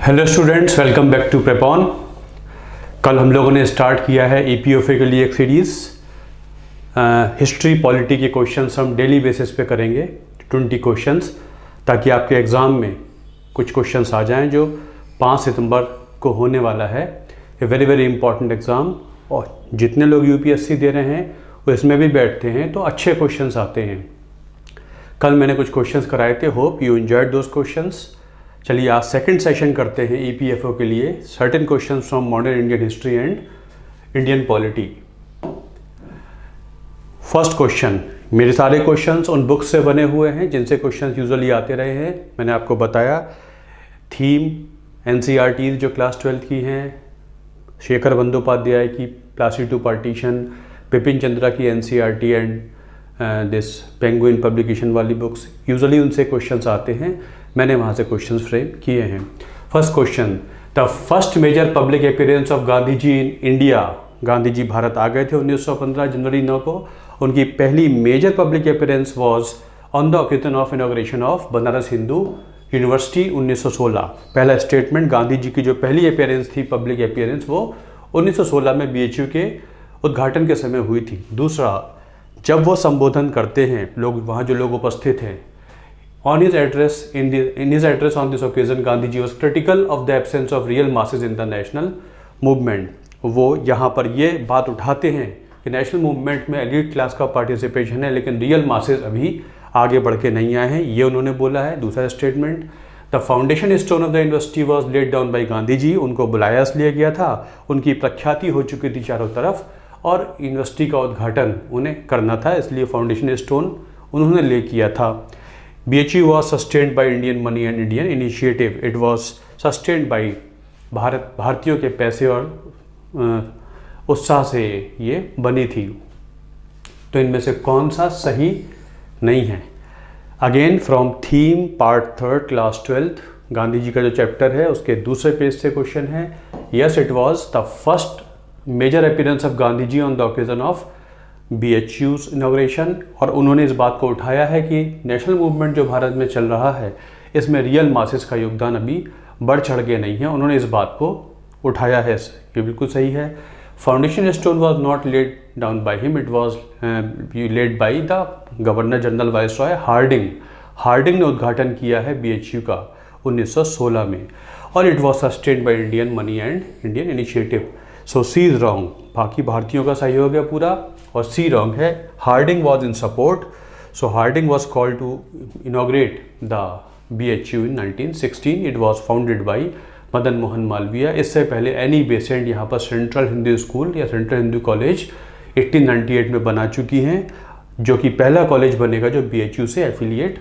Hello students, welcome back to Prepon. कल हम लोगों ने स्टार्ट किया है ईपीएफए के लिए एक सीरीज़ हिस्ट्री पॉलिटी के क्वेश्चंस हम डेली बेसिस पे करेंगे 20 क्वेश्चंस, ताकि आपके एग्ज़ाम में कुछ क्वेश्चंस आ जाएं जो 5 सितंबर को होने वाला है। ए वेरी वेरी इंपॉर्टेंट एग्ज़ाम, और जितने लोग यूपीएससी दे रहे हैं वो इसमें भी बैठते हैं तो अच्छे क्वेश्चंस आते हैं। कल मैंने कुछ क्वेश्चंस कराए थे, hope you enjoyed those questions. चलिए आज सेकंड सेशन करते हैं ईपीएफओ के लिए, certain questions from modern Indian history and Indian polity. First question, मेरे सारे क्वेश्चंस उन बुक्स से बने हुए हैं जिनसे क्वेश्चंस यूजुअली आते रहे हैं। मैंने आपको बताया थीम एनसीईआरटी जो क्लास 12th की हैं, शेखर बंदोपाध्याय की प्लासी टू पार्टीशन, बिपिन चंद्रा की NCERT and this Penguin publication वाली बुक्स, यूजुअली उनसे क्वेश्चंस आते हैं। मैंने वहाँ से क्वेश्चंस फ्रेम किए हैं। First question, the first major public appearance of Gandhi ji in India. Gandhi ji Bharat आ गए थे 1915 जनवरी 9 को। उनकी पहली major public appearance was on the occasion of inauguration of Banaras Hindu university 1916। पहला स्टेटमेंट, गांधी जी की जो पहली अपीयरेंस थी पब्लिक अपीयरेंस, वो 1916 में बीएचयू के उद्घाटन के समय हुई थी। दूसरा, जब वो संबोधन करते हैं, लोग वहाँ जो लोग उपस्थित हैं, on his address on this occasion Gandhi ji was critical of the absence of real masses in the national movement। वो यहाँ पर ये बात उठाते हैं कि नेशनल मूवमेंट में एलीट क्लास का पार्टिसिपेशन है लेकिन रियल मासेस अभी आगे बढ़ के नहीं आए हैं, ये उन्होंने बोला है। दूसरा statement, the foundation stone of the university was laid down by Gandhi ji. उनको बुलाया इसलिए गया था, उनकी प्रख्याति हो चुकी थी चारों तरफ और यूनिवर्सिटी का उद्घाटन उन्हें करना था, इसलिए फाउंडेशन स्टोन उन्होंने ले किया था। BHU was sustained by Indian money and Indian initiative. It was sustained by भारतीयों के पैसे और उत्साह से ये बनी थी। तो इनमें से कौन सा सही नहीं है? Again from theme part 3 class 12th, Gandhi ji का जो चैप्टर है उसके दूसरे पेज से क्वेश्चन है। Yes, it was the first major appearance of Gandhi ji on the occasion of BHU's inauguration. और उन्होंने इस बात को उठाया है कि नेशनल मूवमेंट जो भारत में चल रहा है इसमें रियल मासेस का योगदान अभी बढ़ चढ़ के नहीं है, उन्होंने इस बात को उठाया है। ये बिल्कुल सही है। Foundation stone was not laid down by him, it was laid by the governor general viceroy Hardinge. Hardinge ने उद्घाटन किया है BHU का 1916 में, और it was sustained by Indian money and Indian initiative. So C is wrong, बाकी भारतीयों का सहयोग है पूरा, और सी रॉन्ग है। Hardinge was in support, so Hardinge was called to inaugurate the BHU in 1916। It was founded by Madan Mohan Malviya. इससे पहले एनी बेसेंट यहाँ पर सेंट्रल हिंदू स्कूल या सेंट्रल हिंदू कॉलेज 1898 में बना चुकी हैं, जो कि पहला कॉलेज बनेगा जो BHU से एफिलिएट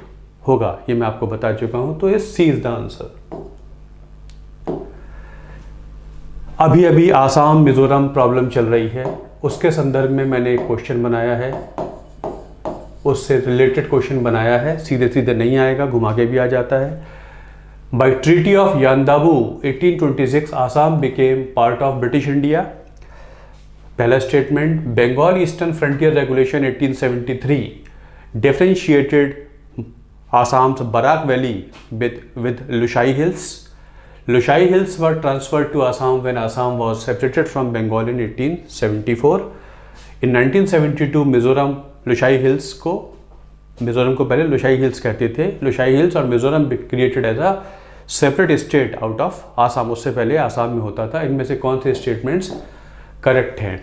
होगा, ये मैं आपको बता चुका हूँ। तो ये सी इज द आंसर। अभी अभी आसाम मिजोरम प्रॉब्लम चल रही है, उसके संदर्भ में मैंने एक क्वेश्चन बनाया है, उससे रिलेटेड क्वेश्चन बनाया है। सीधे सीधे नहीं आएगा, घुमा के भी आ जाता है। By treaty of Yandabo 1826 Assam became part of British India. पहला statement, Bengal eastern frontier regulation 1873 differentiated Assam's Barak valley with Lushai Hills. Lushai Hills were transferred to Assam when Assam was separated from Bengal in 1874. In 1972 Mizoram Lushai Hills को, मिजोरम को पहले Lushai Hills कहते थे, Lushai Hills और Mizoram created as a separate state out of Assam. उससे पहले आसाम में होता था। इनमें से कौन से स्टेटमेंट्स करेक्ट हैं?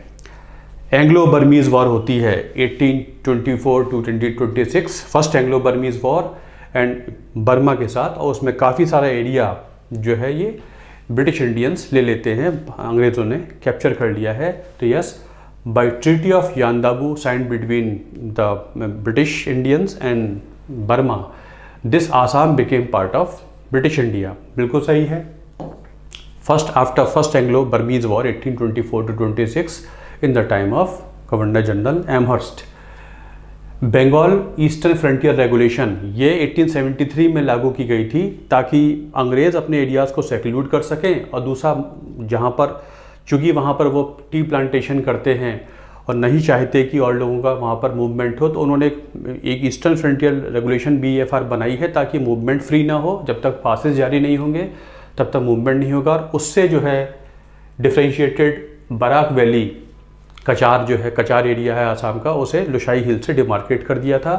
एंग्लो बर्मीज वॉर होती है 1824 to 2026, first Anglo Burmese war and Burma के साथ, और उसमें काफ़ी सारा एरिया जो है ये ब्रिटिश इंडियंस ले लेते हैं, अंग्रेज़ों ने कैप्चर कर लिया है। तो yes, by treaty of Yandabo signed between the British Indians and Burma, this Assam became part of British India, बिल्कुल सही है। First after first Anglo Burmese war 1824 to 26 in the time of governor general Amherst. Bengal eastern frontier regulation ये 1873 में लागू की गई थी ताकि अंग्रेज़ अपने एरियाज़ को सेक्लूड कर सकें, और दूसरा जहाँ पर चूँकि वहाँ पर वो टी प्लांटेशन करते हैं और नहीं चाहते कि और लोगों का वहाँ पर मूवमेंट हो, तो उन्होंने एक ईस्टर्न फ्रंटियर रेगुलेशन BFR बनाई है ताकि मूवमेंट फ्री ना हो, जब तक पासेस जारी नहीं होंगे तब तक मूवमेंट नहीं होगा। और उससे जो है डिफ्रेंशिएटेड बराक वैली, कचार जो है, कचार एरिया है आसाम का, उसे लुशाई हिल से डिमार्केट कर दिया था।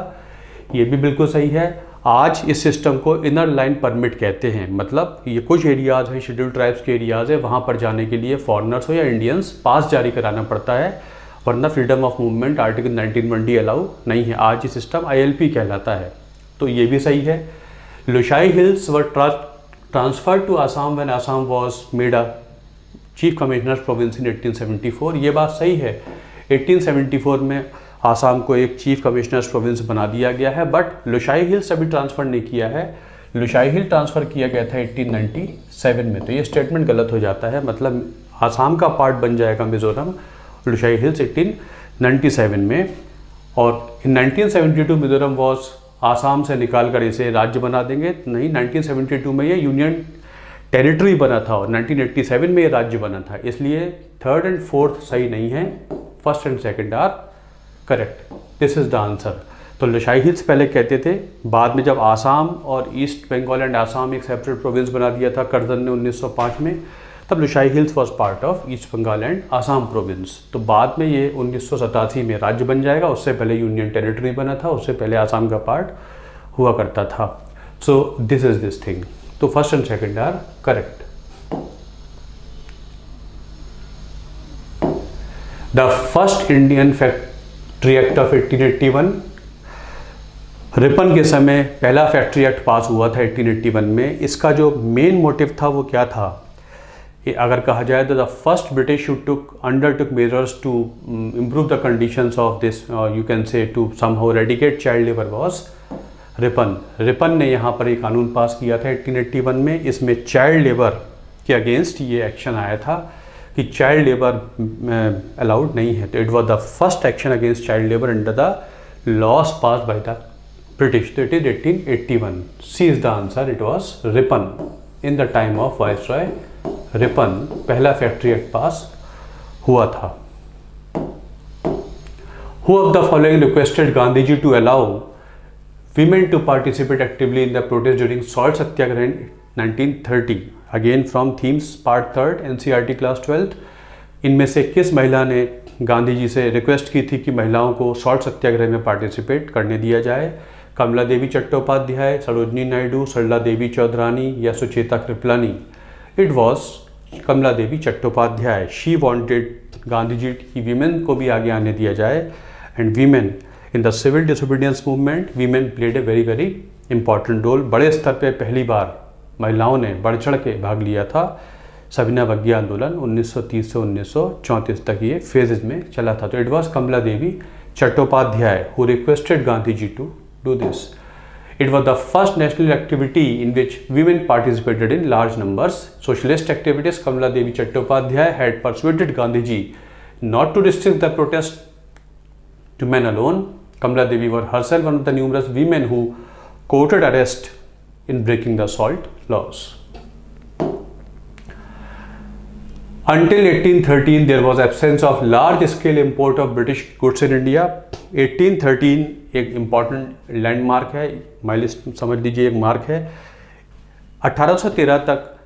ये भी बिल्कुल सही है। आज इस सिस्टम को इनर लाइन परमिट कहते हैं, मतलब ये कुछ एरियाज़ हैं, शेड्यूल ट्राइब्स के एरियाज़ है, वहाँ पर जाने के लिए फॉरेनर्स हो या इंडियंस पास जारी कराना पड़ता है, वरना freedom of movement article 1920 allow नहीं है। आज ये सिस्टम ILP कहलाता है, तो ये भी सही है। Lushai Hills were transferred to Assam when Assam was made a chief commissioner province in 1874। ये बात सही है, 1874 में आसाम को एक चीफ कमिश्नर्स प्रोविंस बना दिया गया है, बट लुशाई हिल्स अभी ट्रांसफ़र नहीं किया है। लुशाई हिल ट्रांसफ़र किया गया था 1897 में, तो ये स्टेटमेंट गलत हो जाता है। मतलब आसाम का पार्ट बन जाएगा मिज़ोरम, लुशाई हिल्स 1897 में। और इन 1972 मिज़ोरम वॉज आसाम से निकाल कर इसे राज्य बना देंगे, नहीं, 1972 में ये यूनियन टेरिटरी बना था और 1987 में ये राज्य बना था। इसलिए थर्ड एंड फोर्थ सही नहीं है, first and second are correct. This is the answer. तो लुशाई हिल्स पहले कहते थे, बाद में जब आसाम और ईस्ट बंगाल एंड आसाम एक सेपरेट प्रोविंस बना दिया था करजन ने 1905 में, तब Lushai Hills was part of East Bengal and Assam province. तो बाद में ये 1987 में राज्य बन जाएगा, उससे पहले यूनियन टेरिटरी बना था, उससे पहले आसाम का पार्ट हुआ करता था। So this is this thing. तो first and second are correct. The first Indian factory act of 1881, Ripon के समय पहला फैक्ट्री एक्ट पास हुआ था 1881 में। इसका जो मेन मोटिव था वो क्या था, अगर कहा जाए तो the first British undertook measures to improve the conditions of this, you can say to somehow eradicate child labour was Ripon. Ripon ने यहाँ पर एक कानून पास किया था 1881 में। इसमें चाइल्ड लेबर के अगेंस्ट ये एक्शन आया था कि चाइल्ड लेबर अलाउड नहीं है। तो it was the first action against child labour under the laws passed by the British. तो it is 1881। C is the answer, it was Ripon. In the time of viceroy Ripon पहला factory act pass हुआ था। Who of the following requested Gandhiji to allow women to participate actively in the protest during salt satyagraha in 1930? Again from themes part 3rd NCERT class 12th। इनमें से किस महिला ने गांधी जी से request की थी कि महिलाओं को सॉल्ट सत्याग्रह में पार्टिसिपेट करने दिया जाए? कमला देवी चट्टोपाध्याय, सरोजनी नायडू, सरला देवी चौधरानी या Sucheta Kripalani? It was Kamala Devi Chattopadhyay. She wanted Gandhi ji की वीमेन को भी आगे आने दिया जाए, and women in the civil disobedience movement, women played a very very important role. बड़े स्तर पे पहली बार महिलाओं ने बढ़ चढ़ के भाग लिया था। सविनय अवज्ञा आंदोलन 1930 से 1934 तक ये फेजेज में चला था। तो it was Kamala Devi Chattopadhyay who requested Gandhi ji to do this. It was the first national activity in which women participated in large numbers. Socialist activities, Kamala Devi Chattopadhyay had persuaded Gandhiji not to restrict the protest to men alone. Kamala Devi was herself one of the numerous women who courted arrest in breaking the salt laws. Until 1813, there was absence of large-scale import of British goods in India. 1813 एक important landmark है, milestone समझ लीजिए, एक mark है। 1813 तक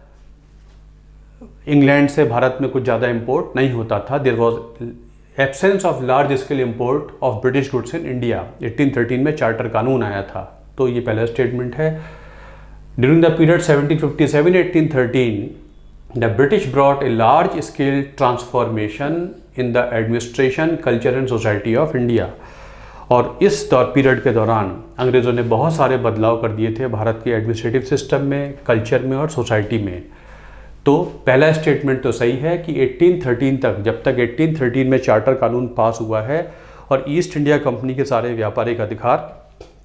England से भारत में कुछ ज़्यादा इंपोर्ट नहीं होता था। There was absence of large scale import of British goods in India. 1813 में चार्टर कानून आया था, तो ये पहला स्टेटमेंट है। During the period 1757-1813 the British brought a large scale transformation in the administration, culture and society of India। और इस पीरियड के दौरान अंग्रेज़ों ने बहुत सारे बदलाव कर दिए थे भारत के एडमिनिस्ट्रेटिव सिस्टम में, कल्चर में और सोसाइटी में। तो पहला स्टेटमेंट तो सही है कि 1813 तक, जब तक 1813 में चार्टर कानून पास हुआ है और ईस्ट इंडिया कंपनी के सारे व्यापारिक अधिकार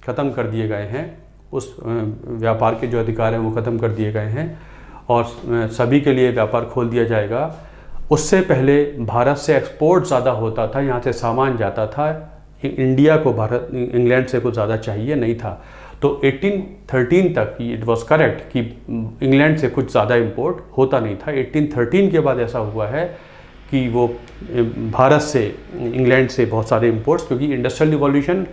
ख़त्म कर दिए गए हैं, उस व्यापार के जो अधिकार हैं वो ख़त्म कर दिए गए हैं और सभी के लिए व्यापार खोल दिया जाएगा। उससे पहले भारत से एक्सपोर्ट ज़्यादा होता था, यहाँ से सामान जाता था, इंडिया को भारत इंग्लैंड से कुछ ज़्यादा चाहिए नहीं था। तो 1813 तक इट वाज करेक्ट कि इंग्लैंड से कुछ ज़्यादा इंपोर्ट होता नहीं था। 1813 के बाद ऐसा हुआ है कि वो भारत से इंग्लैंड से बहुत सारे इंपोर्ट्स, क्योंकि इंडस्ट्रियल रिवॉल्यूशन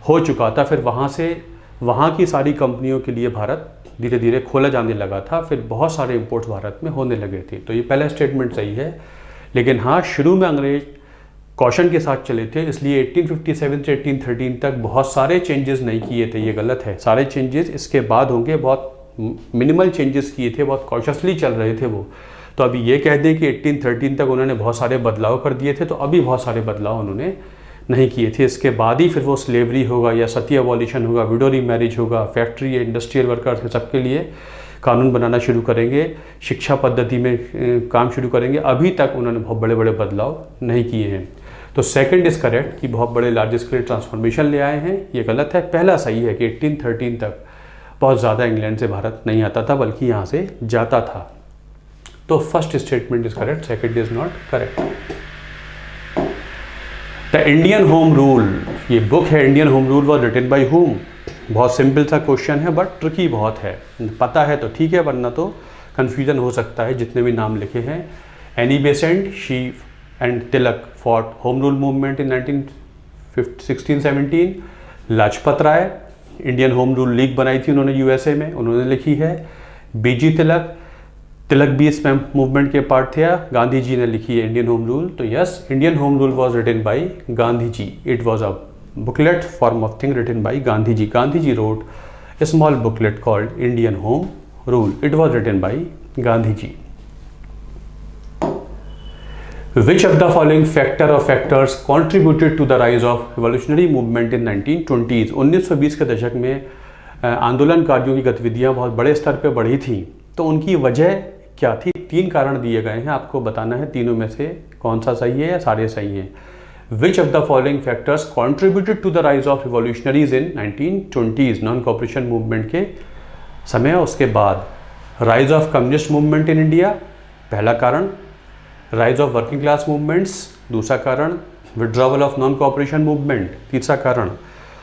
हो चुका था, फिर वहाँ से वहाँ की सारी कंपनियों के लिए भारत धीरे धीरे खोला जाने लगा था, फिर बहुत सारे इंपोर्ट्स भारत में होने लगे थे। तो ये पहला स्टेटमेंट सही है। लेकिन हाँ, शुरू में अंग्रेज कॉशन के साथ चले थे, इसलिए 1857 से 1813 तक बहुत सारे चेंजेस नहीं किए थे। ये गलत है, सारे चेंजेस इसके बाद होंगे, बहुत मिनिमल चेंजेस किए थे, बहुत कॉशियसली चल रहे थे वो। तो अभी ये कह दें कि 1813 तक उन्होंने बहुत सारे बदलाव कर दिए थे, तो अभी बहुत सारे बदलाव उन्होंने नहीं किए थे। इसके बाद ही फिर वो स्लेवरी होगा या सती अबॉलिशन होगा, विडो रीमैरिज होगा, फैक्ट्री या इंडस्ट्रियल वर्कर्स के सबके लिए कानून बनाना शुरू करेंगे, शिक्षा पद्धति में काम शुरू करेंगे। अभी तक उन्होंने बहुत बड़े बड़े बदलाव नहीं किए हैं। तो सेकंड इज करेक्ट कि बहुत बड़े लार्ज स्केल ट्रांसफॉर्मेशन ले आए हैं, ये गलत है। पहला सही है कि 1813 तक बहुत ज़्यादा इंग्लैंड से भारत नहीं आता था, बल्कि यहाँ से जाता था। तो first statement is correct, second is not correct. The Indian Home Rule, ये बुक है Indian Home Rule was written by whom. बहुत सिंपल सा क्वेश्चन है, बट ट्रिकी बहुत है। पता है तो ठीक है, वरना तो कन्फ्यूजन हो सकता है जितने भी नाम लिखे हैं। Annie Besant, she and Tilak fought Home Rule movement in 1617। Lajpat Rai, Indian Home Rule league बनाई थी उन्होंने यूएसए में, उन्होंने लिखी है। बीजी तिलक, तिलक भी इस मूवमेंट के पार्ट थे। गांधी जी ने लिखी है इंडियन होम रूल। तो yes, Indian Home Rule was written by Gandhi ji. It was a booklet form of thing written by Gandhi ji. Gandhi ji wrote a small booklet called Indian Home Rule. It was written by Gandhi ji. Which of the following factor or factors contributed to the rise of revolutionary movement in 1920s? 1920 के दशक में आंदोलनकारियों की गतिविधियां बहुत बड़े स्तर पर बढ़ी थी। तो उनकी वजह क्या थी? 3 कारण दिए गए हैं, आपको बताना है तीनों में से कौन सा सही है या सारे सही हैं। Which of the following factors contributed to the rise of revolutionaries in 1920s? Non cooperation movement के समय, उसके बाद rise of communist movement in India, पहला कारण। Rise of working class movements, दूसरा कारण। Withdrawal of non cooperation movement, तीसरा कारण।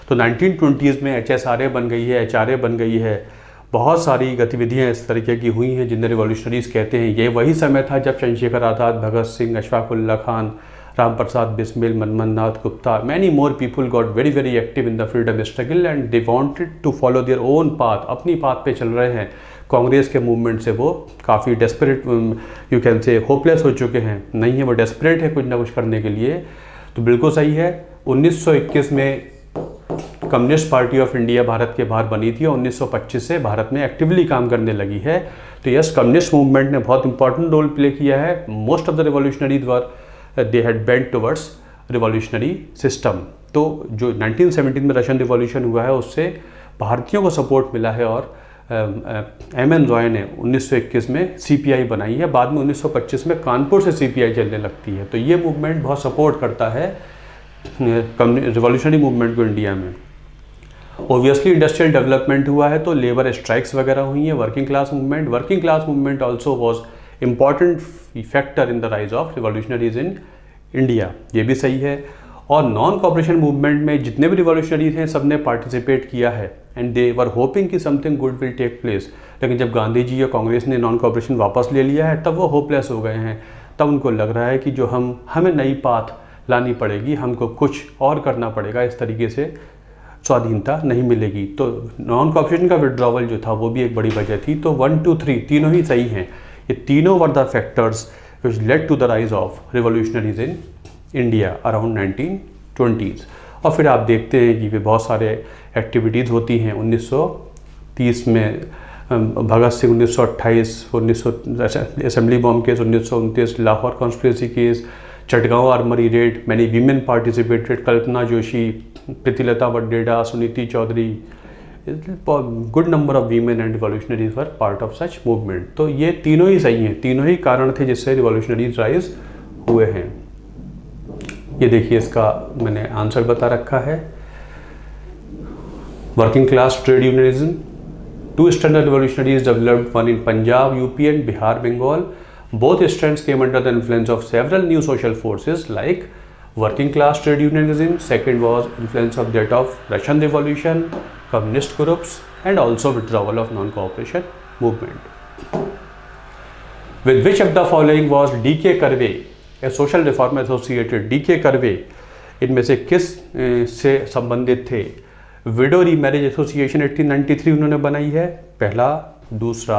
तो 1920s में HSRA बन गई है, HRA बन गई है, बहुत सारी गतिविधियाँ इस तरीके की हुई हैं जिन्हें रिवॉल्यूशनरीज कहते हैं। ये वही समय था जब चंद्रशेखर आज़ाद, भगत सिंह, अशफाक उल्लाह खान, राम प्रसाद बिस्मिल, मनमोहन नाथ Gupta, many more people got very very active in the freedom struggle and they wanted to follow their own path. अपनी पाथ पे चल रहे हैं। कांग्रेस के मूवमेंट से वो काफ़ी डेस्परेट, यू कैन से होपलेस हो चुके हैं। नहीं है, वो डेस्परेट है कुछ ना कुछ करने के लिए। तो बिल्कुल सही है। 1921 में communist party of India Bharat के बाहर बनी थी और 1925 से भारत में एक्टिवली काम करने लगी है। तो यस, कम्युनिस्ट मूवमेंट ने बहुत इंपॉर्टेंट रोल प्ले किया है। Most of the revolutionaries were they had bent towards revolutionary system. तो जो 1917 में रशियन रिवॉल्यूशन हुआ है उससे भारतीयों को सपोर्ट मिला है और M.N. रॉय ने 1921 में CPI बनाई है। बाद में 1925 में कानपुर से CPI चलने लगती है। तो ये मूवमेंट बहुत सपोर्ट करता है रिवॉल्यूशनरी मूवमेंट को इंडिया में। ओबियसली इंडस्ट्रियल डेवलपमेंट हुआ है तो लेबर स्ट्राइक्स वगैरह हुई हैं। Working class movement also was important factor in the rise of revolutionaries in India, ये भी सही है। और नॉन कॉपरेशन मूवमेंट में जितने भी रिवॉल्यूशनरीज हैं सब ने पार्टिसिपेट किया है एंड दे वर होपिंग कि something good will take place. लेकिन जब गांधी जी या कांग्रेस ने नॉन कॉपरेशन वापस ले लिया है तब वो होपलेस हो गए हैं। तब उनको लग रहा है कि जो हमें नई पाथ लानी पड़ेगी, हमको कुछ और करना पड़ेगा, इस तरीके से स्वाधीनता नहीं मिलेगी। तो नॉन कॉपरेशन का विड्रॉवल जो था वो भी एक बड़ी वजह थी। तो 1, 2, 3 तीनों ही सही हैं। ये तीनों were the factors which led to the rise of revolutionaries in India around 1920s। और फिर आप देखते हैं कि बहुत सारे एक्टिविटीज़ होती हैं। 1930 में Bhagat Singh, 1928 assembly bomb case, 1929 Lahore conspiracy case, Chittagong armoury raid, many women participated, Kalpana Joshi, Pritilata Waddedar, Suniti Chaudhary, good number of women and revolutionaries were part of such movement. तो ये तीनों ही सही हैं, तीनों ही कारण थे जिससे रिवॉल्यूशनरीज राइज हुए हैं। ये देखिए, इसका मैंने आंसर बता रखा है। Working class trade unionism, 2 standard revolutionaries developed, one in Punjab, UP and Bihar, Bengal. Both strands came under the influence of several new social forces like working class trade unionism. Second was influence of that of Russian Revolution, communist groups and also withdrawal of non-cooperation movement. With which of the following was D.K. Karve, a social reform associated? D.K. Karve इनमें से किस से संबंधित थे? Window remarriage association 1893 उन्होंने बनाई है पहला। दूसरा,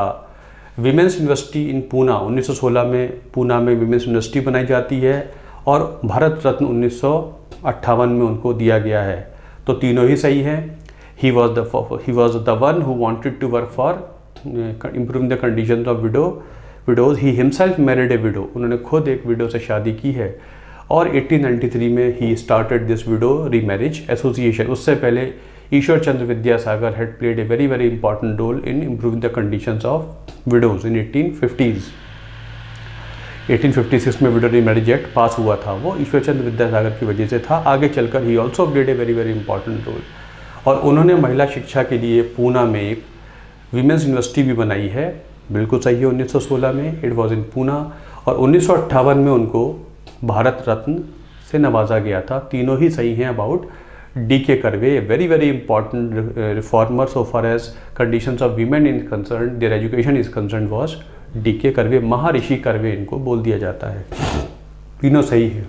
विमेंस यूनिवर्सिटी इन पूना 1916 में पूना में विमेंस यूनिवर्सिटी बनाई जाती है और भारत रत्न 1958 में उनको दिया गया है। तो तीनों ही सही हैं। He was the one who wanted to work for improving the conditions of widows. He himself married a widow, उन्होंने खुद एक विडो से शादी की है। और 1893 में ही started this widow remarriage association. उससे पहले Ishwar Chandra Vidyasagar had played a very very important role in improving the conditions of widows in 1850s। 1856 में विडो रीमैरिज एक्ट पास हुआ था, वो ईश्वर चंद्र विद्यासागर की वजह से था। आगे चलकर he also played a very very important role. और उन्होंने महिला शिक्षा के लिए पूना में एक विमेंस यूनिवर्सिटी भी बनाई है, बिल्कुल सही है, 1916 में। It was in Poona. और 1958 में उनको भारत रत्न से नवाजा गया था। तीनों ही सही हैं about D K. Karve, very very important reformer so far as conditions of women in concern their education is concern was D K. Karve. Maharshi Karve इनको बोल दिया जाता है। तीनों सही है।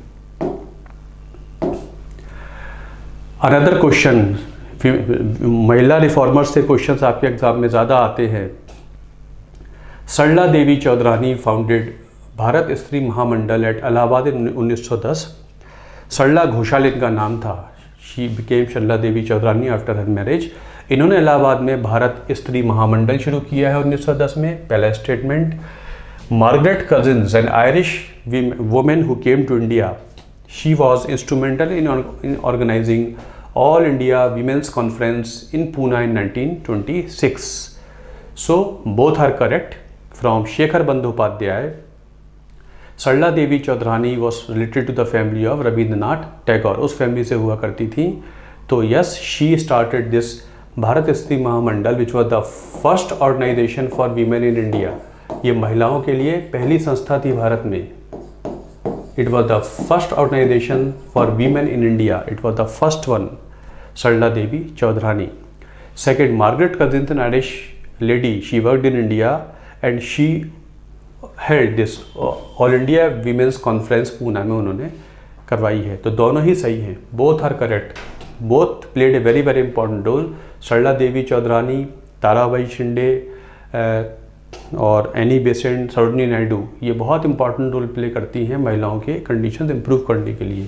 अनदर क्वेश्चन, महिला रिफॉर्मर्स से क्वेश्चंस आपके एग्जाम में ज़्यादा आते हैं। Sarla Devi Chaudhrani founded Bharat Stri Mahamandal at Allahabad in 1910। Sarla Ghoshal इनका नाम था। She became Sarla Devi Chaudhrani after her marriage. इन्होंने इलाहाबाद में भारत स्त्री महामंडल शुरू किया है 1910 में। पहला statement, Margaret Cousins an Irish woman who came to India, she was instrumental in organising all India women's conference in Poona in 1926। So both are correct from Shekhar Bandopadhyay. Sarla Devi Chaudhurani was related to the family of Rabindranath Tagore, उस family से हुआ करती थी। तो yes, she started this Bharat Stri Mahamandal which was the first organisation for women in India. ये महिलाओं के लिए पहली संस्था थी भारत में। It was the first organisation for women in India, it was the first one, Sarla Devi Chaudhurani. Second, Margaret Cousins an Irish lady, she worked in India and she held this all India women's conference Poona में उन्होंने करवाई है। तो दोनों ही सही हैं, both are correct, both played a very very important role. Sarla Devi Chaudhurani, Tarabai Shinde और एनी बेसेंट, सरोजिनी नायडू, ये बहुत इंपॉर्टेंट रोल प्ले करती हैं महिलाओं के कंडीशंस इंप्रूव करने के लिए।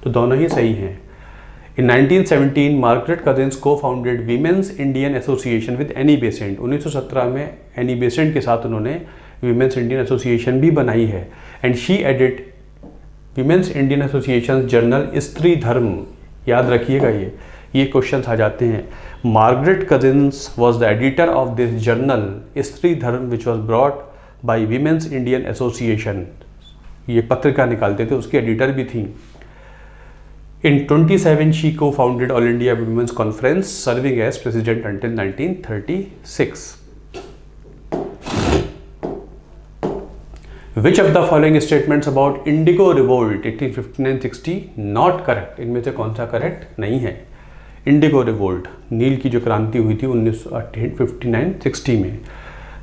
तो दोनों ही सही हैं। इन 1917 मार्गरेट कजिन्स को founded women's Indian association with Annie Besant. 1917 में एनी बेसेंट के साथ उन्होंने वीमेंस इंडियन एसोसिएशन भी बनाई है। And she edit women's Indian association journal स्त्री धर्म। याद रखिएगा, ये क्वेश्चंस आ जाते हैं। Margaret cousins was the editor of this journal स्त्री धर्म which was brought by women's Indian association. ये पत्रिका निकालते थे, उसकी एडिटर भी थी। In 27 she co-founded All India Women's Conference, serving as president until 1936. Which of the following statements about Indigo Revolt 1859-60 not correct? इनमें से कौन सा करेक्ट नहीं है? इंडिगो रिवोल्ट, नील की जो क्रांति हुई थी 1959-60 में।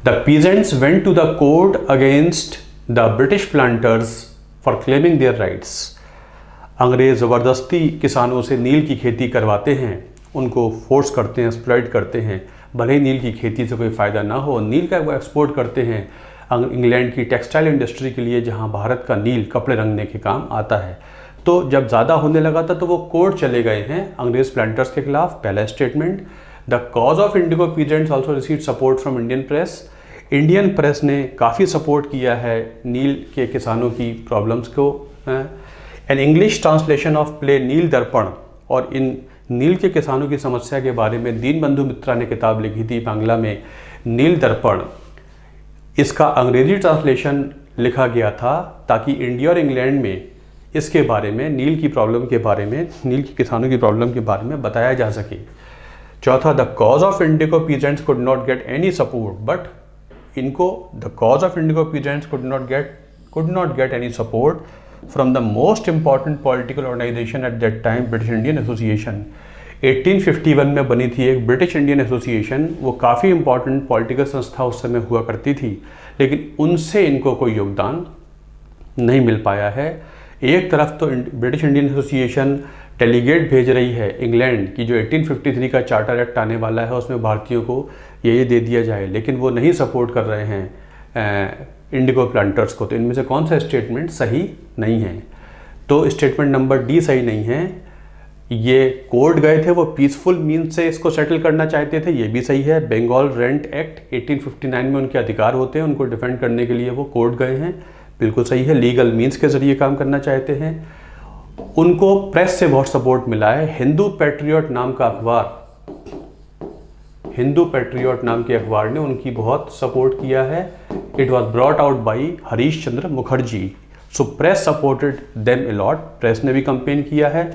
The peasants went to the court against the British planters for claiming their rights. अंग्रेज़ ज़बरदस्ती किसानों से नील की खेती करवाते हैं, उनको फोर्स करते हैं, एक्सप्लॉइट करते हैं, भले ही नील की खेती से कोई फ़ायदा ना हो। नील का वो एक्सपोर्ट करते हैं इंग्लैंड की टेक्सटाइल इंडस्ट्री के लिए, जहां भारत का नील कपड़े रंगने के काम आता है। तो जब ज़्यादा होने लगा था तो वो कोर्ट चले गए हैं अंग्रेज़ प्लांटर्स के खिलाफ। पहला statement, the cause of indigo peasants also receive support from Indian press. Indian press ने काफ़ी सपोर्ट किया है नील के किसानों की प्रॉब्लम्स को। An English translation of play Nil Darpan, और इन नील के किसानों की समस्या के बारे में दीनबंधु मित्रा ने किताब लिखी थी बांग्ला में, नील दर्पण। इसका अंग्रेजी ट्रांसलेशन लिखा गया था ताकि इंडिया और इंग्लैंड में इसके बारे में, नील की प्रॉब्लम के बारे में, नील के किसानों की प्रॉब्लम के बारे में बताया जा सके। चौथा, the cause of indigo peasants could not get any support, but इनको the cause of indigo peasants could not get any support from the most important political organization at that time, British Indian Association। 1851 में बनी थी एक British Indian association. वो काफ़ी important political संस्था उस समय हुआ करती थी, लेकिन उनसे इनको कोई योगदान नहीं मिल पाया है। एक तरफ तो ब्रिटिश इंडियन एसोसिएशन डेलीगेट भेज रही है इंग्लैंड की जो 1853 का चार्टर एक्ट आने वाला है उसमें भारतीयों को ये दे दिया जाए, लेकिन वो नहीं सपोर्ट कर रहे हैं इंडिगो प्लांटर्स को। तो इनमें से कौन सा स्टेटमेंट सही नहीं है? तो स्टेटमेंट नंबर डी सही नहीं है। ये कोर्ट गए थे, वो पीसफुल मीन्स से इसको सेटल करना चाहते थे, ये भी सही है। बंगाल रेंट एक्ट 1859 में उनके अधिकार होते हैं, उनको डिफेंड करने के लिए वो कोर्ट गए हैं, बिल्कुल सही है। लीगल मीन्स के जरिए काम करना चाहते हैं। उनको प्रेस से बहुत सपोर्ट मिला है। हिंदू पैट्रियट नाम का अखबार, हिंदू पैट्रियट नाम के अखबार ने उनकी बहुत सपोर्ट किया है। It was brought out by Harish Chandra Mukherjee. So press supported them allot, press ने भी कंपेन किया है।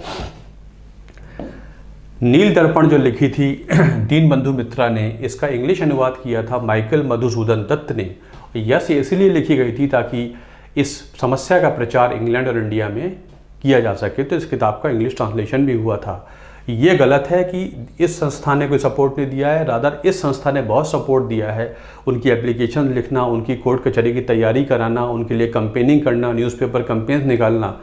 नील दर्पण जो लिखी थी दीनबंधु मित्रा ने, इसका इंग्लिश अनुवाद किया था माइकल मधुसूदन दत्त ने। यस, ये इसीलिए लिखी गई थी ताकि इस समस्या का प्रचार इंग्लैंड और इंडिया में किया जा सके, तो इस किताब का इंग्लिश ट्रांसलेशन भी हुआ था। ये गलत है कि इस संस्था ने कोई सपोर्ट नहीं दिया है, रादर इस संस्था ने बहुत सपोर्ट दिया है। उनकी एप्लीकेशन लिखना, उनकी कोर्ट कचहरी की तैयारी कराना, उनके लिए कंपेनिंग करना, न्यूज़पेपर कंपेन्स निकालना,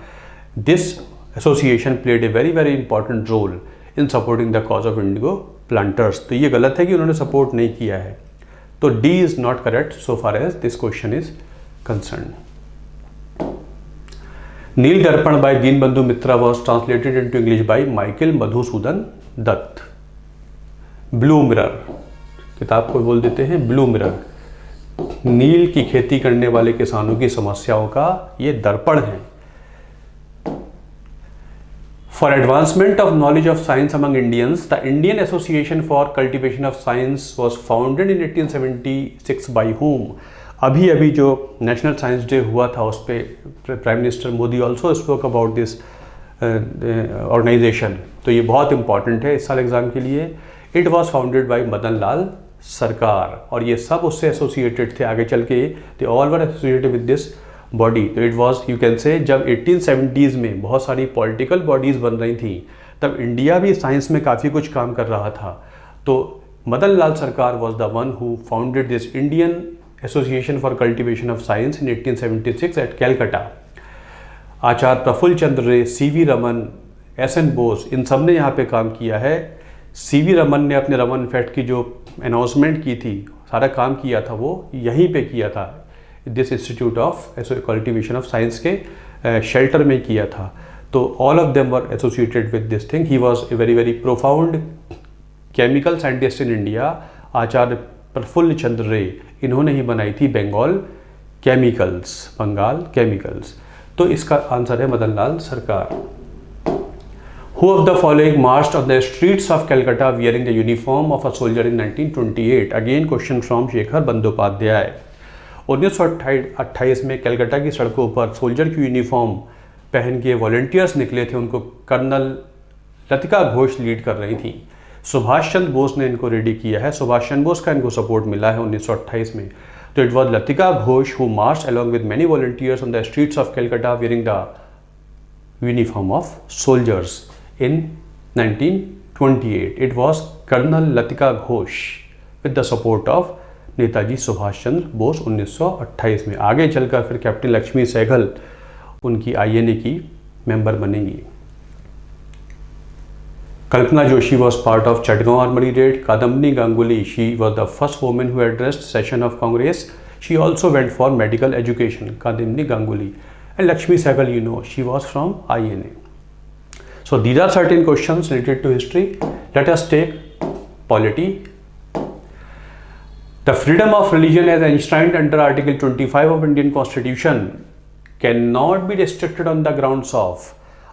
this association played a very very important role in supporting the cause of indigo planters. तो ये गलत है कि उन्होंने सपोर्ट नहीं किया है। तो D is not correct so far as this question is concern. Nil Darpan by Dinabandhu Mitra was translated into English by Michael Madhusudan Dutt. Blue mirror, किताब को बोल देते हैं ब्लू मिरर। नील की खेती करने वाले किसानों की समस्याओं का ये दर्पण है। For advancement of knowledge of science among Indians, the Indian Association for Cultivation of Science was founded in 1876 by whom? अभी जो नेशनल साइंस डे हुआ था उस पर prime minister Modi also spoke about this organisation. तो ये बहुत इंपॉर्टेंट है इस साल एग्जाम के लिए। It was founded by Madan Lal Sarkar, और ये सब उससे एसोसिएटेड थे। आगे चल के they all were associated with this body. तो it was, you can say, जब 1870s में बहुत सारी पॉलिटिकल बॉडीज़ बन रही थी तब इंडिया भी साइंस में काफ़ी कुछ काम कर रहा था। तो Madan Lal Sarkar was the one who founded this Indian association for cultivation of science in 1876 at Calcutta. Acharya Prafulla Chandra Ray, CV Raman, SN Bose, इन सब ने यहाँ पे काम किया है। सीवी रमन ने अपने रमन इफेक्ट की जो अनाउंसमेंट की थी, सारा काम किया था वो यहीं पे किया था, this institute of cultivation of science के शेल्टर में किया था। तो all of them were associated with this thing. He was a very very profound chemical scientist in India. Acharya Prafulla Chandra Ray, इन्होंने ही बनाई थी बंगाल केमिकल्स। तो इसका आंसर है मदन लाल सरकार। Who of the following marched on the streets of Calcutta wearing the uniform of a soldier in 1928? Again question from Shekhar Bandyopadhyay. 1928 में कलकत्ता की सड़कों पर सोल्जर की यूनिफॉर्म पहन के वॉलंटियर्स निकले थे। उनको कर्नल लतिका घोष लीड कर रही थी। सुभाष चंद्र बोस ने इनको रेडी किया है। सुभाष चंद्र बोस का इनको सपोर्ट मिला है 1928 में। तो it was Latika Ghosh who March along with many volunteers on the streets of Calcutta wearing the uniform of soldiers in 1928. It was Colonel Latika Ghosh with the support of Netaji Subhash Chandra Bose 1928 में। आगे चलकर फिर कैप्टन लक्ष्मी सहगल उनकी INA की मेंबर बनेंगी। Kalpana Joshi was part of Chittagong armoury raid. Kadambini Ganguly, she was the first woman who addressed session of Congress. She also went for medical education, Kadambini Ganguly. And Lakshmi Sahgal, you know, she was from INA. So these are certain questions related to history. Let us take polity. The freedom of religion as enshrined under Article 25 of Indian Constitution cannot be restricted on the grounds of.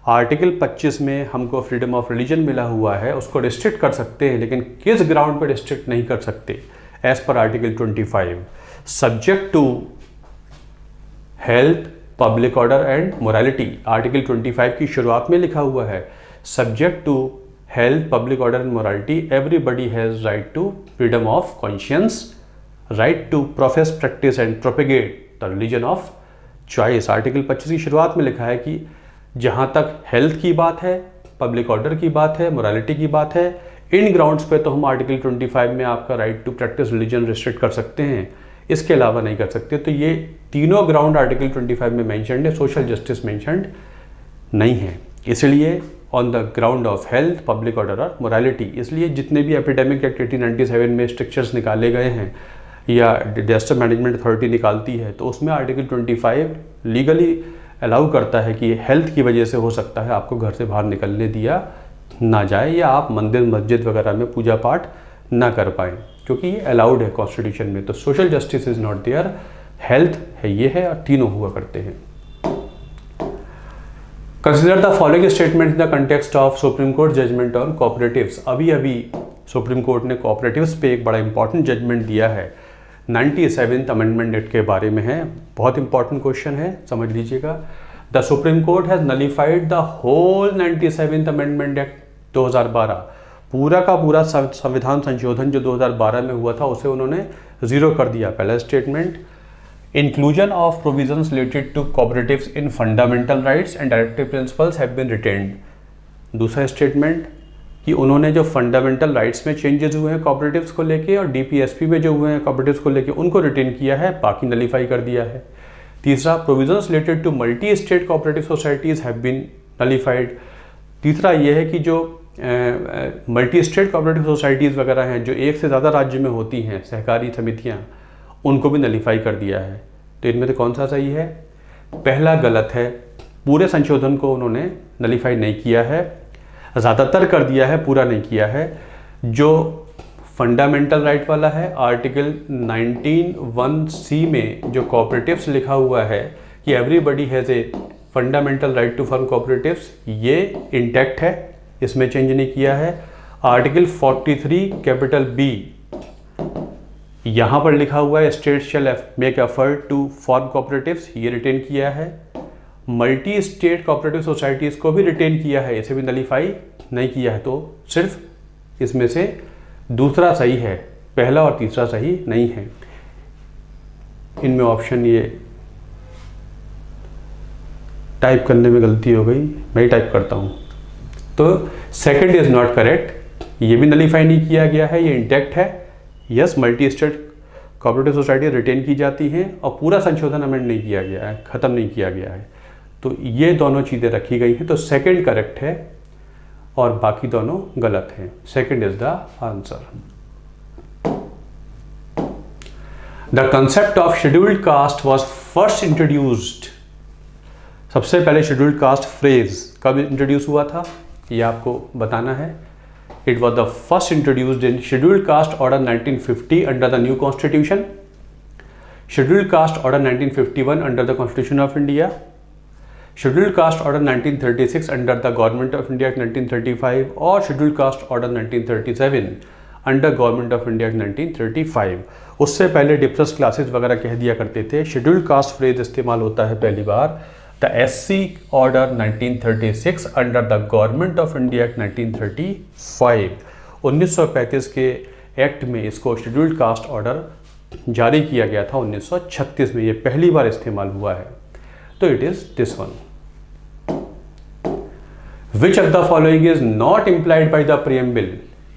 Article 25 में हमको freedom of religion मिला हुआ है, उसको restrict कर सकते हैं, लेकिन किस ग्राउंड पर रिस्ट्रिक्ट नहीं कर सकते? एज पर article 25, subject to health, public order and morality. Article 25 की शुरुआत में लिखा हुआ है, subject to health, public order and morality, everybody has right to freedom of conscience, right to profess, practice and propagate the religion of choice. Article 25 की शुरुआत में लिखा है कि जहाँ तक हेल्थ की बात है, पब्लिक ऑर्डर की बात है, मोरालिटी की बात है, इन ग्राउंड्स पे तो हम आर्टिकल 25 में आपका right to practice religion restrict कर सकते हैं, इसके अलावा नहीं कर सकते। तो ये तीनों ग्राउंड आर्टिकल 25 में मेंशन्ड है, सोशल जस्टिस मेंशन्ड नहीं है। इसलिए on the ground of health, public order और मोरालिटी। इसलिए जितने भी एपिडेमिक एक्ट 1897 में स्ट्रिक्चर्स निकाले गए हैं या डिजास्टर मैनेजमेंट अथॉरिटी निकालती है, तो उसमें आर्टिकल 25 लीगली अलाउ करता है कि हेल्थ की वजह से हो सकता है आपको घर से बाहर निकलने दिया ना जाए या आप मंदिर मस्जिद वगैरह में पूजा पाठ ना कर पाएँ, क्योंकि ये अलाउड है कॉन्स्टिट्यूशन में। तो social justice is not there, health है, ये है, और तीनों हुआ करते हैं। Consider the following statement in the context of Supreme Court judgement on cooperatives. अभी अभी सुप्रीम कोर्ट ने कोऑपरेटिव्स पे एक बड़ा इंपॉर्टेंट जजमेंट दिया है, 97th अमेंडमेंट एक्ट के बारे में है। बहुत इंपॉर्टेंट क्वेश्चन है, समझ लीजिएगा। The Supreme Court has nullified the whole 97th amendment act 2012। पूरा का पूरा संविधान संशोधन जो 2012 में हुआ था उसे उन्होंने ज़ीरो कर दिया। पहला statement, inclusion of provisions related to cooperatives in fundamental rights and directive principles have been retained. दूसरा स्टेटमेंट कि उन्होंने जो फंडामेंटल राइट्स में चेंजेस हुए हैं कोऑपरेटिव्स को लेके और डीपीएसपी में जो हुए हैं कोऑपरेटिव्स को लेके उनको रिटेन किया है, बाकी नलीफाई कर दिया है। तीसरा, provisions related to multi state cooperative societies have been nullified. तीसरा ये है कि जो मल्टी स्टेट कोऑपरेटिव सोसाइटीज़ वगैरह हैं जो एक से ज़्यादा राज्य में होती हैं, सहकारी समितियाँ, उनको भी नलीफाई कर दिया है। तो इनमें से कौन सा सही है? पहला गलत है, पूरे संशोधन को उन्होंने नलीफाई नहीं किया है, ज़्यादातर कर दिया है, पूरा नहीं किया है। जो फंडामेंटल राइट वाला है, आर्टिकल 19(1)(c) में जो कोऑपरेटिव्स लिखा हुआ है कि everybody has a fundamental right to form cooperatives, ये इंटैक्ट है, इसमें चेंज नहीं किया है। आर्टिकल 43(B) यहाँ पर लिखा हुआ है state shall make effort to form cooperatives, ये रिटेन किया है। मल्टी स्टेट कोऑपरेटिव सोसाइटीज़ को भी रिटेन किया है, इसे भी नलीफाई नहीं किया है। तो सिर्फ इसमें से दूसरा सही है, पहला और तीसरा सही नहीं है। इनमें ऑप्शन ये टाइप करने में गलती हो गई, मैं ही टाइप करता हूँ। तो सेकंड इज नॉट करेक्ट, ये भी नलीफाई नहीं किया गया है, ये इंटैक्ट है। Yes, multi state cooperative society retain की जाती हैं और पूरा संशोधन अमेंड नहीं किया गया है, ख़त्म नहीं किया गया है। तो ये दोनों चीज़ें रखी गई हैं, तो सेकंड करेक्ट है और बाकी दोनों गलत हैं। Second is the answer. The concept of scheduled caste was first introduced. सबसे पहले शेड्यूल्ड कास्ट फ्रेज कब इंट्रोड्यूस हुआ था, ये आपको बताना है। It was the first introduced in Scheduled Caste Order 1950 under the new Constitution, Scheduled Caste Order 1951 under the Constitution of India, Scheduled Caste Order 1936 under the Government of India Act 1935 और Scheduled Caste Order 1937 under government of India 1935। उससे पहले depress classes वगैरह कह दिया करते थे। Scheduled caste phrase इस्तेमाल होता है पहली बार the SC order 1936 under the government of India act 1935। 1935 के एक्ट में इसको शेड्यूल्ड कास्ट ऑर्डर जारी किया गया था 1936 में, ये पहली बार इस्तेमाल हुआ है। तो it is this one. Which of the following is not implied by the preamble.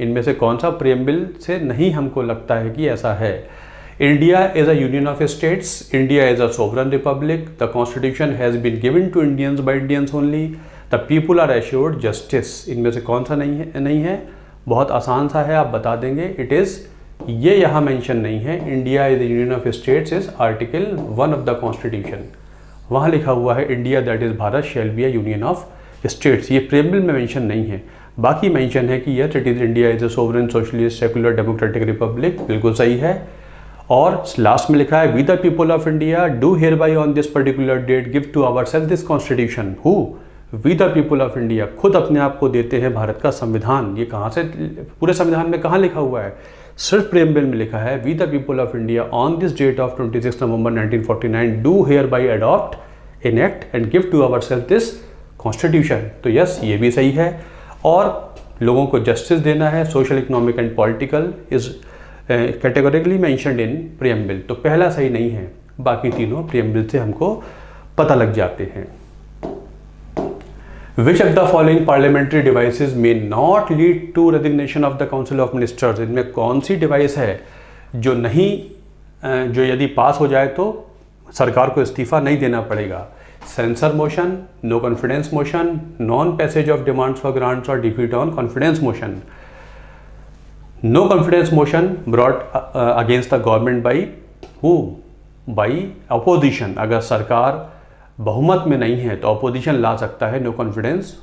इनमें से कौन सा प्रीएम्बल से नहीं हमको लगता है कि ऐसा है। India is a union of states, India is a sovereign republic, the constitution has been given to Indians by Indians only, the people are assured justice. इनमें से कौन सा नहीं है? बहुत आसान सा है, आप बता देंगे। इट इज, ये यहाँ मेंशन नहीं है। India is the union of states is article 1 of the constitution, वहाँ लिखा हुआ है India that is Bharat shall be a union of states. ये प्रीएम्बल में मेंशन नहीं है। बाकी मेंशन है कि yes it is India is a sovereign socialist secular democratic republic, बिल्कुल सही है। और लास्ट में लिखा है we the people of India do hereby on this particular date give to our self this constitution. Who? We the people of India खुद अपने आप को देते हैं भारत का संविधान। ये कहाँ से, पूरे संविधान में कहाँ लिखा हुआ है? सिर्फ प्रीएम्बल में लिखा है we the people of India on this date of 26 November 1949 do hereby adopt enact and give to our self this constitution. तो यस, ये भी सही है। और लोगों को जस्टिस देना है, social economic and political is categorically mentioned in preamble. तो पहला सही नहीं है, बाकी तीनों प्रीएम्बल से हमको पता लग जाते हैं। Which of the following parliamentary devices may not lead to resignation of the council of ministers. इनमें कौन सी डिवाइस है जो नहीं, जो यदि पास हो जाए तो सरकार को इस्तीफा नहीं देना पड़ेगा। Censure motion, no confidence motion, non passage of demands for grants और defeat on confidence motion. No confidence motion brought against the government by who, by opposition. अगर सरकार बहुमत में नहीं है तो अपोजिशन ला सकता है नो कॉन्फिडेंस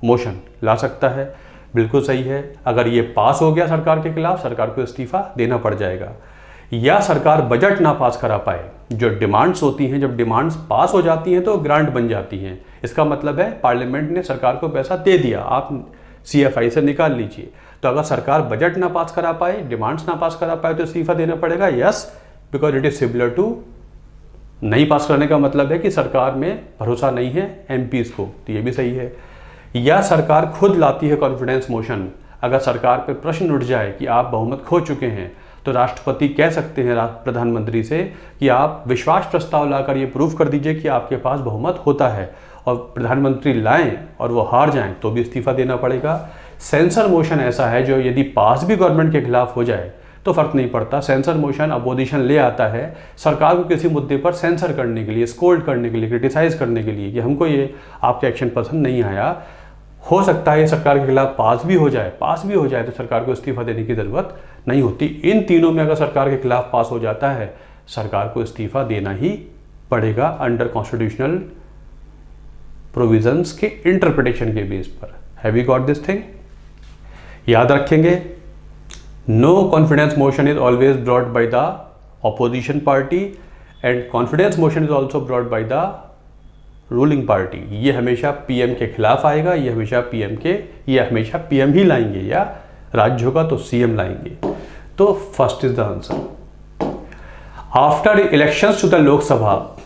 मोशन, ला सकता है, बिल्कुल सही है। अगर ये पास हो गया सरकार के खिलाफ, सरकार को इस्तीफा देना पड़ जाएगा। या सरकार बजट ना पास करा पाए, जो डिमांड्स होती हैं, जब डिमांड्स पास हो जाती हैं तो ग्रांट बन जाती हैं, इसका मतलब है पार्लियामेंट ने सरकार को पैसा दे दिया, आप CFI से निकाल लीजिए। तो अगर सरकार बजट ना पास करा पाए, डिमांड्स ना पास करा पाए तो इस्तीफा देना पड़ेगा। Yes, because it is similar to, नहीं पास करने का मतलब है कि सरकार में भरोसा नहीं है MPs को, तो ये भी सही है। या सरकार खुद लाती है कॉन्फिडेंस मोशन। अगर सरकार पे प्रश्न उठ जाए कि आप बहुमत खो चुके हैं तो राष्ट्रपति कह सकते हैं प्रधानमंत्री से कि आप विश्वास प्रस्ताव लाकर ये प्रूव कर दीजिए कि आपके पास बहुमत होता है, और प्रधानमंत्री लाएं और वो हार जाएं तो भी इस्तीफा देना पड़ेगा। सेंसर मोशन ऐसा है जो यदि पास भी गवर्नमेंट के खिलाफ हो जाए तो फर्क नहीं पड़ता। सेंसर मोशन अपोजिशन ले आता है सरकार को किसी मुद्दे पर सेंसर करने के लिए, स्कोल्ड करने के लिए, क्रिटिसाइज करने के लिए कि हमको ये आपके एक्शन पसंद नहीं आया। हो सकता है सरकार के खिलाफ पास भी हो जाए, तो सरकार को इस्तीफा देने की ज़रूरत नहीं होती। इन तीनों में अगर सरकार के खिलाफ पास हो जाता है, सरकार को इस्तीफा देना ही पड़ेगा अंडर कॉन्स्टिट्यूशनल प्रोविजंस के इंटरप्रिटेशन के बेस पर। Have you got this thing? याद रखेंगे, no confidence motion is always brought by the opposition party and confidence motion is also brought by the ruling party. ये हमेशा PM के खिलाफ आएगा, ये हमेशा PM ही लाएंगे, या राज्य होगा तो CM लाएंगे। तो first is the answer. After elections to the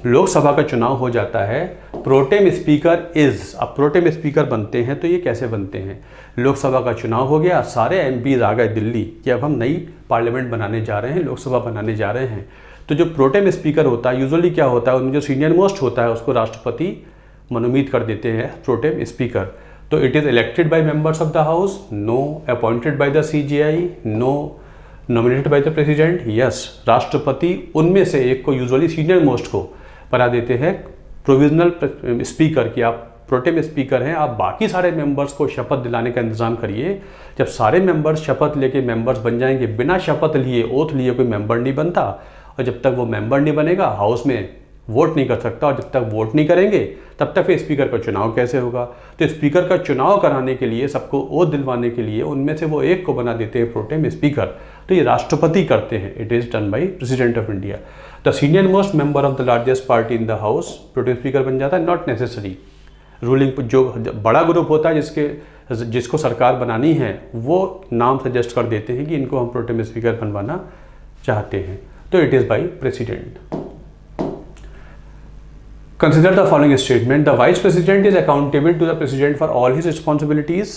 Lok Sabha का चुनाव हो जाता है, प्रोटेम स्पीकर इज, अब प्रोटेम स्पीकर बनते हैं तो ये कैसे बनते हैं? लोकसभा का चुनाव हो गया, सारे MPs आ गए दिल्ली कि अब हम नई पार्लियामेंट बनाने जा रहे हैं, लोकसभा बनाने जा रहे हैं। तो जो प्रोटेम स्पीकर होता है, यूजुअली क्या होता है, उनमें जो सीनियर मोस्ट होता है उसको राष्ट्रपति मनोनीत कर देते हैं प्रोटेम स्पीकर। तो it is elected by members of the house, no appointed by the CGI, no nominated by the president. Yes, राष्ट्रपति उनमें से एक को, यूजुअली सीनियर मोस्ट को बना देते हैं प्रोविजनल स्पीकर कि आप प्रोटेम स्पीकर हैं, आप बाकी सारे मेंबर्स को शपथ दिलाने का इंतजाम करिए। जब सारे मेंबर्स शपथ लेके मेंबर्स बन जाएंगे, बिना शपथ लिए, ओथ लिए कोई मेंबर नहीं बनता, और जब तक वो मेंबर नहीं बनेगा हाउस में वोट नहीं कर सकता, और जब तक वोट नहीं करेंगे तब तक फिर स्पीकर का चुनाव कैसे होगा? तो स्पीकर का चुनाव कराने के लिए, सबको ओथ दिलवाने के लिए उनमें से वो एक को बना देते हैं प्रोटेम स्पीकर। तो ये राष्ट्रपति करते हैं, it is done by president of India. The senior most member of the largest party in the house pro tem speaker बन जाता है, नॉट नेसेसरी। रूलिंग जो बड़ा ग्रुप होता है जिसको सरकार बनानी है, वो नाम सजेस्ट कर देते हैं कि इनको हम प्रोटेम स्पीकर बनवाना चाहते हैं, तो it is by president. Consider the following statement, the vice president is accountable to the president for all his responsibilities.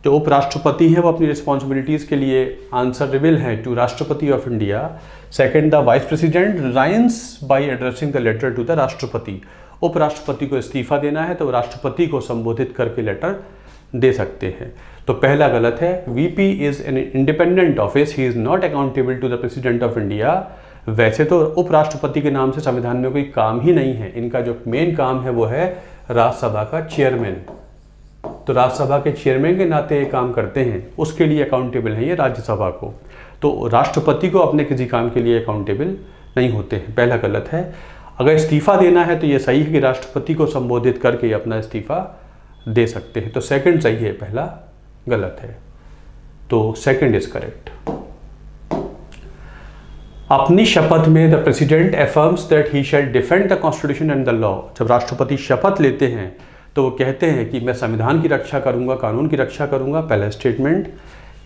जो उपराष्ट्रपति है वो अपनी रिस्पॉन्सिबिलिटीज के लिए आंसरेबल है टू राष्ट्रपति of India. Second, the vice president resigns by addressing the letter to the राष्ट्रपति। उपराष्ट्रपति को इस्तीफा देना है तो राष्ट्रपति को संबोधित करके लेटर दे सकते हैं। तो पहला गलत है, VP is an independent office, he is not accountable to the president of India. वैसे तो उपराष्ट्रपति के नाम से संविधान में कोई काम ही नहीं है, इनका जो मेन काम है वो है राज्यसभा का चेयरमैन। तो राज्यसभा के चेयरमैन के नाते ये काम करते हैं, उसके लिए अकाउंटेबल है ये राज्यसभा को। तो राष्ट्रपति को अपने किसी काम के लिए अकाउंटेबल नहीं होते हैं, पहला गलत है। अगर इस्तीफा देना है तो ये सही है कि राष्ट्रपति को संबोधित करके अपना इस्तीफा दे सकते हैं। तो सेकंड सही है, पहला गलत है। तो सेकंड इज करेक्ट। अपनी शपथ में the president affirms that he shall defend the constitution and the law. जब राष्ट्रपति शपथ लेते हैं तो वो कहते हैं कि मैं संविधान की रक्षा करूंगा, कानून की रक्षा करूंगा, पहला स्टेटमेंट।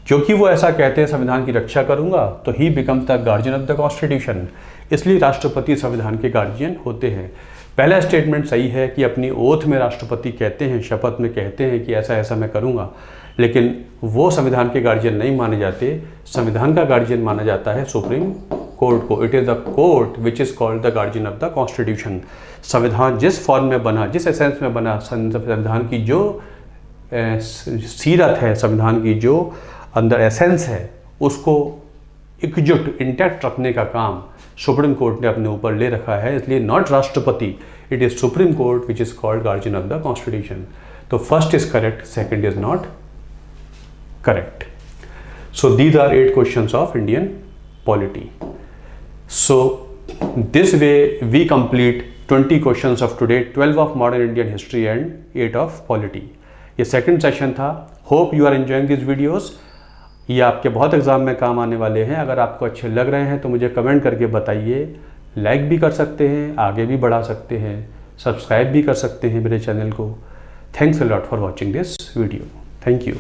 क्योंकि वो ऐसा कहते हैं संविधान की रक्षा करूंगा, तो ही becomes the guardian of the constitution, इसलिए राष्ट्रपति संविधान के गार्जियन होते हैं। पहला स्टेटमेंट सही है कि अपनी ओथ में राष्ट्रपति कहते हैं, शपथ में कहते हैं कि ऐसा ऐसा मैं करूंगा, लेकिन वो संविधान के गार्जियन नहीं माने जाते। संविधान का गार्जियन माना जाता है सुप्रीम कोर्ट को। It is the court which is called the guardian of the constitution. संविधान जिस फॉर्म में बना, जिस एसेंस में बना, संविधान की जो सीरत है, संविधान की जो अंदर एसेंस है, उसको एकजुट इंटैक्ट रखने का काम सुप्रीम कोर्ट ने अपने ऊपर ले रखा है, इसलिए नॉट राष्ट्रपति, it is supreme court which is called guardian of the constitution. तो first is correct, second is not correct. So these are 8 questions of Indian polity. So this way we complete 20 questions of today, 12 of modern Indian history and 8 of polity. ये second session था। Hope you are enjoying this videos. ये आपके बहुत exam में काम आने वाले हैं। अगर आपको अच्छे लग रहे हैं तो मुझे कमेंट करके बताइए। लाइक भी कर सकते हैं, आगे भी बढ़ा सकते हैं, सब्सक्राइब भी कर सकते हैं मेरे चैनल को। Thanks a lot for watching this video. Thank you.